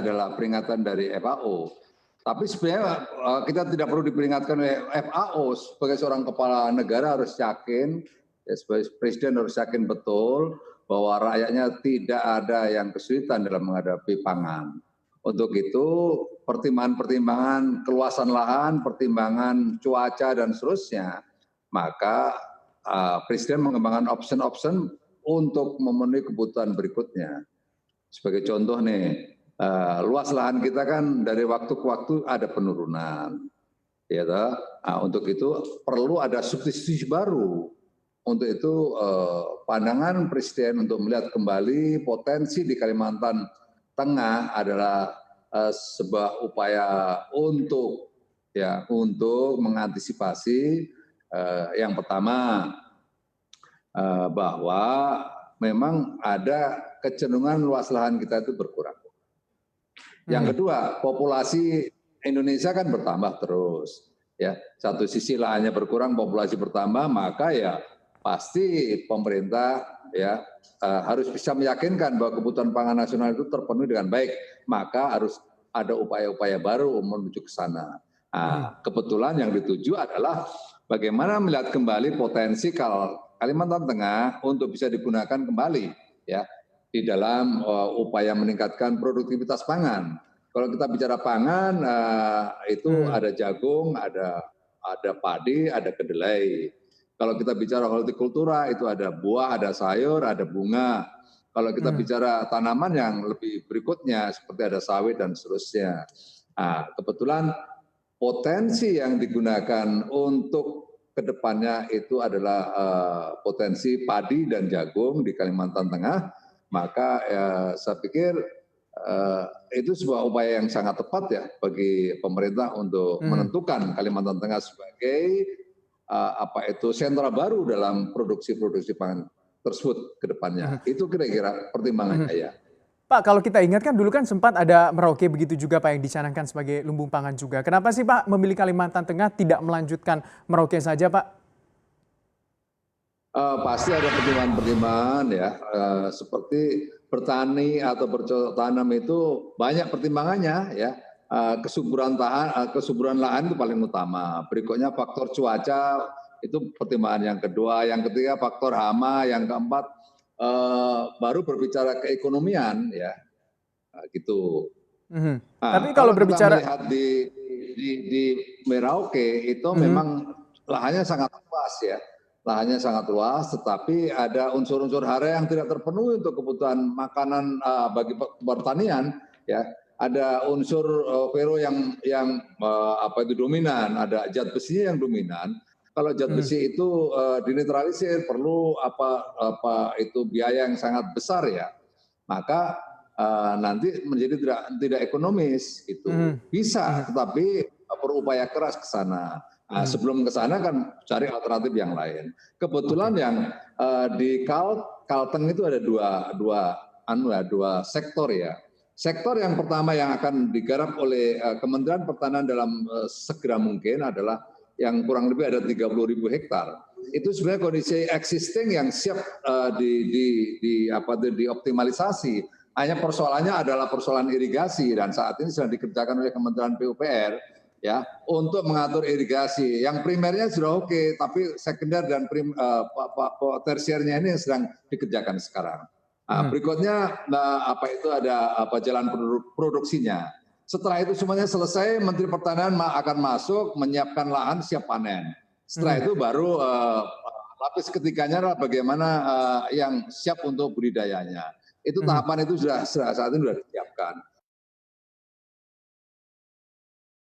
adalah peringatan dari FAO. Tapi sebenarnya kita tidak perlu diperingatkan oleh FAO. Sebagai seorang kepala negara harus yakin, ya, sebagai presiden harus yakin betul bahwa rakyatnya tidak ada yang kesulitan dalam menghadapi pangan. Untuk itu pertimbangan-pertimbangan keluasan lahan, pertimbangan cuaca dan seterusnya, maka presiden mengembangkan option-option untuk memenuhi kebutuhan berikutnya. Sebagai contoh nih, luas lahan kita kan dari waktu ke waktu ada penurunan, ya toh? Nah, untuk itu perlu ada substitusi baru. Untuk itu pandangan Presiden untuk melihat kembali potensi di Kalimantan Tengah adalah sebuah upaya untuk mengantisipasi yang pertama bahwa memang ada kecenderungan luas lahan kita itu berkurang. Yang kedua, populasi Indonesia kan bertambah terus. Ya, satu sisi lahannya berkurang, populasi bertambah, maka ya pasti pemerintah ya harus bisa meyakinkan bahwa kebutuhan pangan nasional itu terpenuhi dengan baik. Maka harus ada upaya-upaya baru menuju ke sana. Nah, kebetulan yang dituju adalah bagaimana melihat kembali potensi Kalimantan Tengah untuk bisa digunakan kembali ya di dalam upaya meningkatkan produktivitas pangan. Kalau kita bicara pangan, itu ada jagung, ada padi, ada kedelai. Kalau kita bicara hortikultura, itu ada buah, ada sayur, ada bunga. Kalau kita bicara tanaman yang lebih berikutnya, seperti ada sawit dan seterusnya. Nah, kebetulan potensi yang digunakan untuk kedepannya itu adalah potensi padi dan jagung di Kalimantan Tengah. Maka saya pikir itu sebuah upaya yang sangat tepat ya bagi pemerintah untuk menentukan Kalimantan Tengah sebagai sentra baru dalam produksi pangan tersebut ke depannya. Itu kira-kira pertimbangannya ya. Pak, kalau kita ingat kan dulu kan sempat ada Merauke begitu juga Pak yang dicanangkan sebagai lumbung pangan juga. Kenapa sih Pak memilih Kalimantan Tengah tidak melanjutkan Merauke saja Pak? Pasti ada pertimbangan-pertimbangan ya, seperti bertani atau bercocok tanam itu banyak pertimbangannya ya. Kesuburan lahan itu paling utama. Berikutnya faktor cuaca itu pertimbangan yang kedua. Yang ketiga faktor hama. Yang keempat baru berbicara keekonomian ya, gitu. Tapi kalau berbicara kita melihat di Merauke itu memang lahannya sangat luas ya. Lahannya sangat luas, tetapi ada unsur-unsur hara yang tidak terpenuhi untuk kebutuhan makanan bagi pertanian. Ya, ada unsur fero yang dominan, ada zat besi yang dominan. Kalau zat besi itu dinetralisir, perlu itu biaya yang sangat besar ya. Maka nanti menjadi tidak ekonomis gitu. Bisa, tetapi berupaya keras ke sana. Nah, sebelum ke sana kan cari alternatif yang lain. Kebetulan yang di Kalteng itu ada dua sektor ya. Sektor yang pertama yang akan digarap oleh Kementerian Pertanian dalam segera mungkin adalah yang kurang lebih ada 30.000 hektar. Itu sebenarnya kondisi existing yang siap dioptimalisasi. Hanya persoalannya adalah persoalan irigasi dan saat ini sedang dikerjakan oleh Kementerian PUPR. Ya, untuk mengatur irigasi. Yang primernya sudah oke, tapi sekunder dan tersiernya ini sedang dikerjakan sekarang. Berikutnya ada jalan produksinya. Setelah itu semuanya selesai, Menteri Pertanian akan masuk menyiapkan lahan siap panen. Setelah itu baru lapis ketiganya adalah bagaimana yang siap untuk budidayanya. Itu tahapan itu saat ini sudah disiapkan.